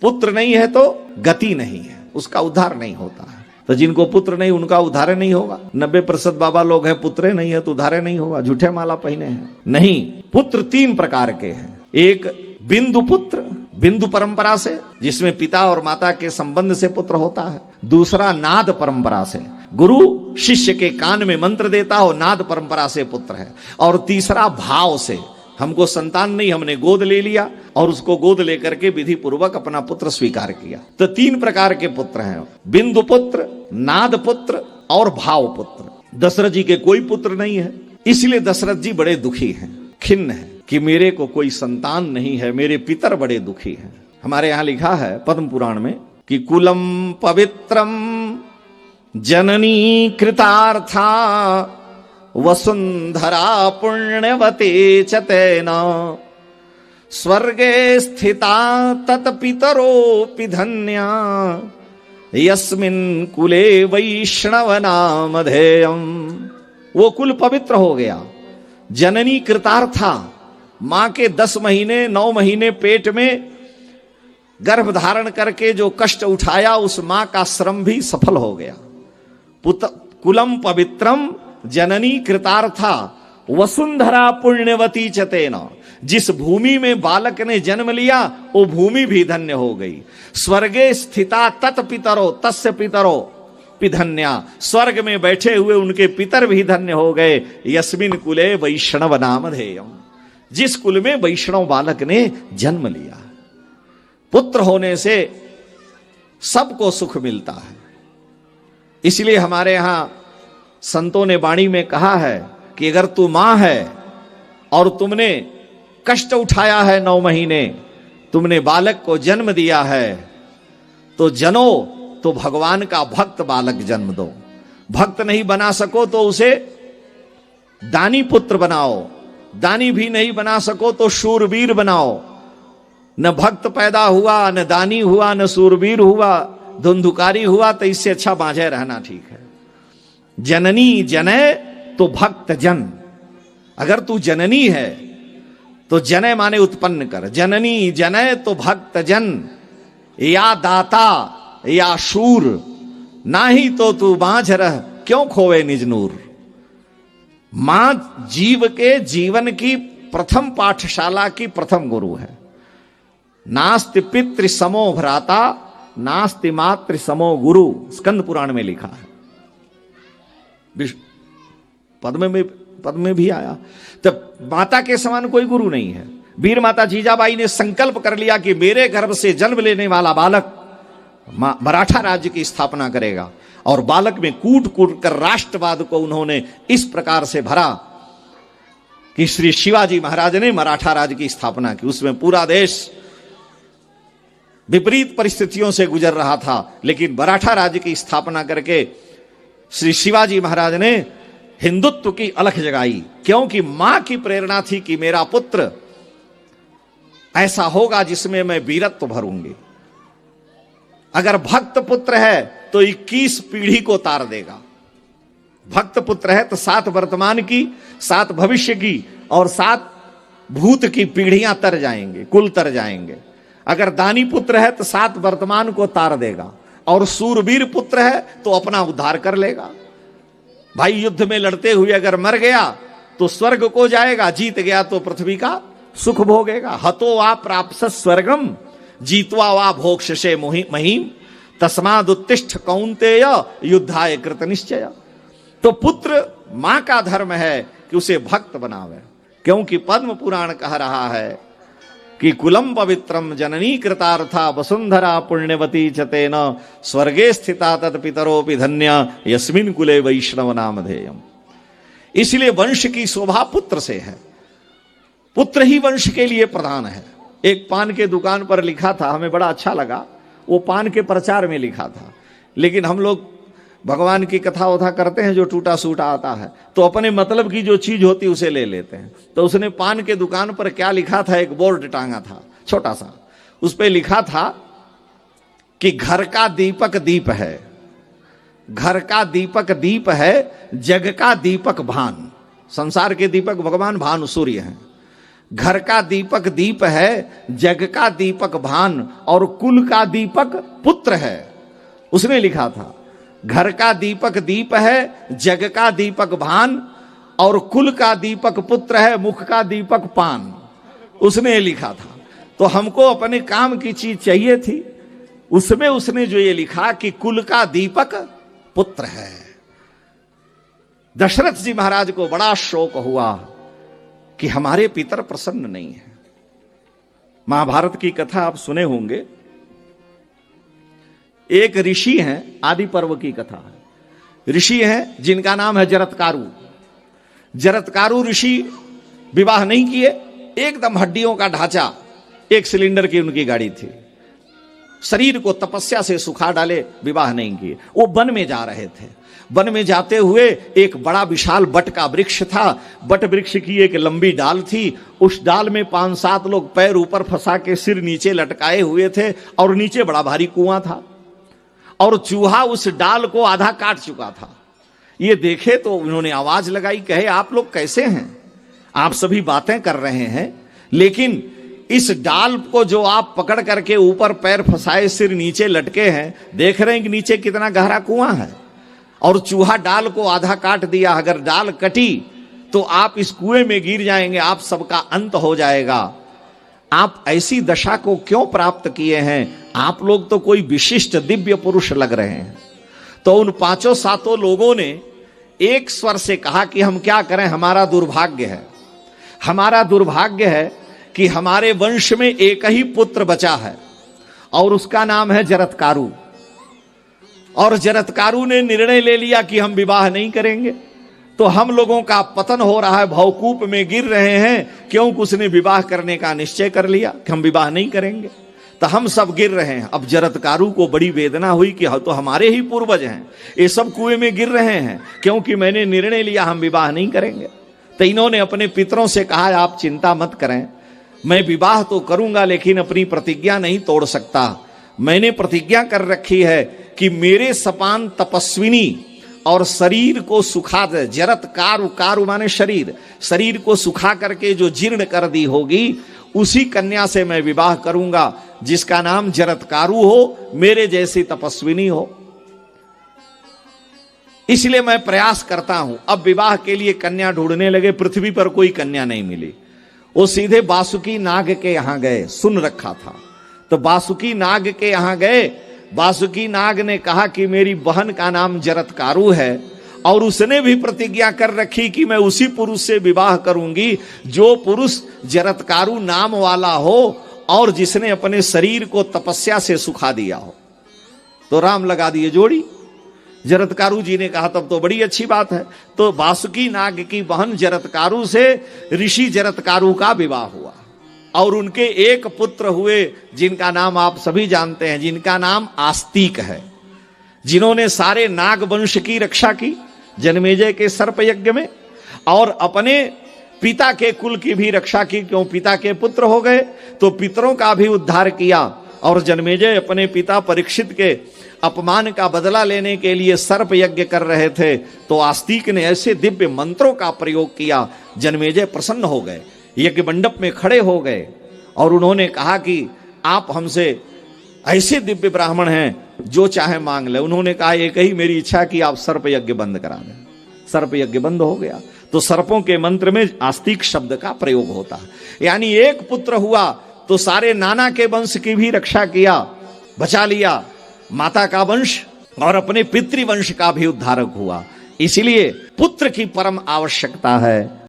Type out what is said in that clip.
पुत्र नहीं है तो गति नहीं है, उसका उद्धार नहीं होता है। तो जिनको पुत्र नहीं उनका उद्धार नहीं होगा। 90% बाबा लोग हैं पुत्र नहीं है तो उद्धार नहीं होगा, झूठे माला पहने हैं। नहीं, पुत्र 3 प्रकार के हैं। एक बिंदु पुत्र, बिंदु परंपरा से, जिसमें पिता और माता के संबंध से पुत्र होता है। दूसरा नाद परंपरा से, गुरु शिष्य के कान में मंत्र देता हो, नाद परंपरा से पुत्र है। और तीसरा भाव से, हमको संतान नहीं, हमने गोद ले लिया और उसको गोद लेकर के विधि पूर्वक अपना पुत्र स्वीकार किया। तो 3 प्रकार के पुत्र हैं, बिंदु पुत्र, नाद पुत्र और भाव पुत्र। दशरथ जी के कोई पुत्र नहीं है, इसलिए दशरथ जी बड़े दुखी हैं, खिन्न हैं कि मेरे को कोई संतान नहीं है, मेरे पितर बड़े दुखी हैं। हमारे यहां लिखा है पद्म पुराण में कि कुलम पवित्रम जननी कृतार्था वसुंधरा पुण्यवते च तेना स्वर्गे स्थिता तत्पितरोऽपि धन्या यस्मिन् कुले वैष्णव नामधेयम्। वो कुल पवित्र हो गया। जननी कृतार्था, मां के 10 महीने 9 महीने पेट में गर्भ धारण करके जो कष्ट उठाया, उस मां का श्रम भी सफल हो गया। कुलम पवित्रम जननी कृतार्था वसुंधरा पुण्यवती चतेना। जिस भूमि में बालक ने जन्म लिया वो भूमि भी धन्य हो गई। स्वर्गे स्थिता तत्पितरो तस्य पितरो पिधन्या। स्वर्ग में बैठे हुए उनके पितर भी धन्य हो गए। यस्मिन कुले वैष्णव नामधेयम्। जिस कुल में वैष्णव बालक ने जन्म लिया। पुत्र होने से सबको सुख मिलता है। इसलिए हमारे यहां संतों ने वाणी में कहा है कि अगर तू मां है और तुमने कष्ट उठाया है 9 महीने, तुमने बालक को जन्म दिया है, तो जनो तो भगवान का भक्त बालक जन्म दो। भक्त नहीं बना सको तो उसे दानी पुत्र बनाओ। दानी भी नहीं बना सको तो शूरवीर बनाओ। न भक्त पैदा हुआ, न दानी हुआ, न शूरवीर हुआ, धुंधुकारी हुआ, तो इससे अच्छा बांझे रहना ठीक है। जननी जने तो भक्त जन। अगर तू जननी है तो जने माने उत्पन्न कर। जननी जने तो भक्त जन, या दाता या शूर, ना ही तो तू बांझ रह क्यों खोवे निज नूर। मां जीव के जीवन की प्रथम पाठशाला की प्रथम गुरु है। नास्ति पितृ समो भ्राता नास्ति मातृ समो गुरु, स्कंद पुराण में लिखा है। पद में भी आया। तब माता के समान कोई गुरु नहीं है। वीर माता जीजाबाई ने संकल्प कर लिया कि मेरे गर्भ से जन्म लेने वाला बालक मराठा राज्य की स्थापना करेगा। और बालक में कूट कूट कर राष्ट्रवाद को उन्होंने इस प्रकार से भरा कि श्री शिवाजी महाराज ने मराठा राज्य की स्थापना की। उसमें पूरा देश विपरीत परिस्थितियों से गुजर रहा था, लेकिन मराठा राज्य की स्थापना करके श्री शिवाजी महाराज ने हिंदुत्व की अलख जगाई। क्योंकि मां की प्रेरणा थी कि मेरा पुत्र ऐसा होगा जिसमें मैं वीरत्व भरूंगी। अगर भक्त पुत्र है तो 21 पीढ़ी को तार देगा। भक्त पुत्र है तो 7 वर्तमान की, 7 भविष्य की और 7 भूत की पीढ़ियां तर जाएंगे, कुल तर जाएंगे। अगर दानी पुत्र है तो 7 वर्तमान को तार देगा और सूरवीर पुत्र है तो अपना उद्धार कर लेगा। भाई युद्ध में लड़ते हुए अगर मर गया तो स्वर्ग को जाएगा, जीत गया तो पृथ्वी का सुख भोगेगा। हतो वा प्राप्त स्वर्गम जीतवा वा भोक्षसे महीम तस्मादुत्तिष्ठ कौन्तेय युद्धाय कृत निश्चय। तो पुत्र मां का धर्म है कि उसे भक्त बनावे। क्योंकि पद्म पुराण कह रहा है कि कुलम पवित्रम जननी कृतार्था वसुंधरा पुण्यवती चतेन स्वर्गे स्थिता तत्पितरोऽपि धन्या यस्मिन् कुले वैष्णव नामधेयम्। इसलिए वंश की शोभा पुत्र से है। पुत्र ही वंश के लिए प्रधान है। एक पान के दुकान पर लिखा था, हमें बड़ा अच्छा लगा। वो पान के प्रचार में लिखा था, लेकिन हम लोग भगवान की कथा वथा करते हैं, जो टूटा सूटा आता है तो अपने मतलब की जो चीज होती है उसे ले लेते हैं। तो उसने पान के दुकान पर क्या लिखा था, एक बोर्ड टांगा था छोटा सा, उस पर लिखा था कि घर का दीपक दीप है, घर का दीपक दीप है, जग का दीपक भान। संसार के दीपक भगवान भानु सूर्य हैं। घर का दीपक दीप है, जग का दीपक भान, और कुल का दीपक पुत्र है। उसने लिखा था, घर का दीपक दीप है, जग का दीपक भान, और कुल का दीपक पुत्र है, मुख का दीपक पान। उसने लिखा था। तो हमको अपने काम की चीज चाहिए थी, उसमें उसने जो ये लिखा कि कुल का दीपक पुत्र है। दशरथ जी महाराज को बड़ा शौक हुआ कि हमारे पितर प्रसन्न नहीं है। महाभारत की कथा आप सुने होंगे। एक ऋषि हैं, आदि पर्व की कथा है। ऋषि हैं जिनका नाम है जरत्कारु। जरत्कारु ऋषि विवाह नहीं किए, एकदम हड्डियों का ढांचा, एक सिलेंडर की उनकी गाड़ी थी, शरीर को तपस्या से सुखा डाले, विवाह नहीं किए। वो वन में जा रहे थे। वन में जाते हुए एक बड़ा विशाल बट का वृक्ष था। बट वृक्ष की एक लंबी डाल थी। उस डाल में 5-7 लोग पैर ऊपर फंसा के सिर नीचे लटकाए हुए थे, और नीचे बड़ा भारी कुआं था, और चूहा उस डाल को आधा काट चुका था। ये देखे तो उन्होंने आवाज लगाई, कहे आप लोग कैसे हैं? आप सभी बातें कर रहे हैं, लेकिन इस डाल को जो आप पकड़ करके ऊपर पैर फंसाए सिर नीचे लटके हैं, देख रहे हैं कि नीचे कितना गहरा कुआं है, और चूहा डाल को आधा काट दिया। अगर डाल कटी तो आप इस कुएं में गिर जाएंगे, आप सबका अंत हो जाएगा। आप ऐसी दशा को क्यों प्राप्त किए हैं? आप लोग तो कोई विशिष्ट दिव्य पुरुष लग रहे हैं। तो उन 5-7 लोगों ने एक स्वर से कहा कि हम क्या करें, हमारा दुर्भाग्य है। हमारा दुर्भाग्य है कि हमारे वंश में एक ही पुत्र बचा है, और उसका नाम है जरत्कारु। और जरत्कारु ने निर्णय ले लिया कि हम विवाह नहीं करेंगे। तो हम लोगों का पतन हो रहा है, भवकूप में गिर रहे हैं, क्योंकि उसने विवाह करने का निश्चय कर लिया कि हम विवाह नहीं करेंगे। तो हम सब गिर रहे हैं। अब जरत्कारु को बड़ी वेदना हुई कि तो हमारे ही पूर्वज हैं, ये सब कुएं में गिर रहे हैं, क्योंकि मैंने निर्णय लिया हम विवाह नहीं करेंगे। तो इन्होंने अपने पितरों से कहा, आप चिंता मत करें, मैं विवाह तो करूंगा लेकिन अपनी प्रतिज्ञा नहीं तोड़ सकता। मैंने प्रतिज्ञा कर रखी है कि मेरे सपान तपस्विनी और शरीर को सुखा दे, जरत्कारु, कारु माने शरीर, शरीर को सुखा करके जो जीर्ण कर दी होगी, उसी कन्या से मैं विवाह करूंगा, जिसका नाम जरत्कारु हो, मेरे जैसी तपस्विनी हो। इसलिए मैं प्रयास करता हूं। अब विवाह के लिए कन्या ढूंढने लगे, पृथ्वी पर कोई कन्या नहीं मिली। वो सीधे वासुकी नाग के यहां गए, सुन रखा था। तो वासुकी नाग के यहां गए। वासुकी नाग ने कहा कि मेरी बहन का नाम जरत्कारु है, और उसने भी प्रतिज्ञा कर रखी कि मैं उसी पुरुष से विवाह करूंगी जो पुरुष जरत्कारु नाम वाला हो, और जिसने अपने शरीर को तपस्या से सुखा दिया हो। तो राम लगा दिए जोड़ी। जरत्कारु जी ने कहा तब तो बड़ी अच्छी बात है। तो वासुकी नाग की बहन जरत्कारु से ऋषि जरत्कारु का विवाह हुआ, और उनके एक पुत्र हुए, जिनका नाम आप सभी जानते हैं, जिनका नाम आस्तिक है, जिन्होंने सारे नाग वंश की रक्षा की जन्मेजय के सर्प यज्ञ में, और अपने पिता के कुल की भी रक्षा की, क्यों पिता के पुत्र हो गए तो पितरों का भी उद्धार किया। और जन्मेजय अपने पिता परीक्षित के अपमान का बदला लेने के लिए सर्प यज्ञ कर रहे थे, तो आस्तिक ने ऐसे दिव्य मंत्रों का प्रयोग किया, जन्मेजय प्रसन्न हो गए, यज्ञ मंडप में खड़े हो गए, और उन्होंने कहा कि आप हमसे ऐसे दिव्य ब्राह्मण हैं, जो चाहे मांग ले। उन्होंने कहा एक ही मेरी इच्छा कि आप सर्प यज्ञ बंद करा दें। सर्प यज्ञ बंद हो गया। तो सर्पों के मंत्र में आस्तिक शब्द का प्रयोग होता है, यानी एक पुत्र हुआ तो सारे नाना के वंश की भी रक्षा किया, बचा लिया, माता का वंश और अपने पितृवंश का भी उद्धारक हुआ। इसलिए पुत्र की परम आवश्यकता है।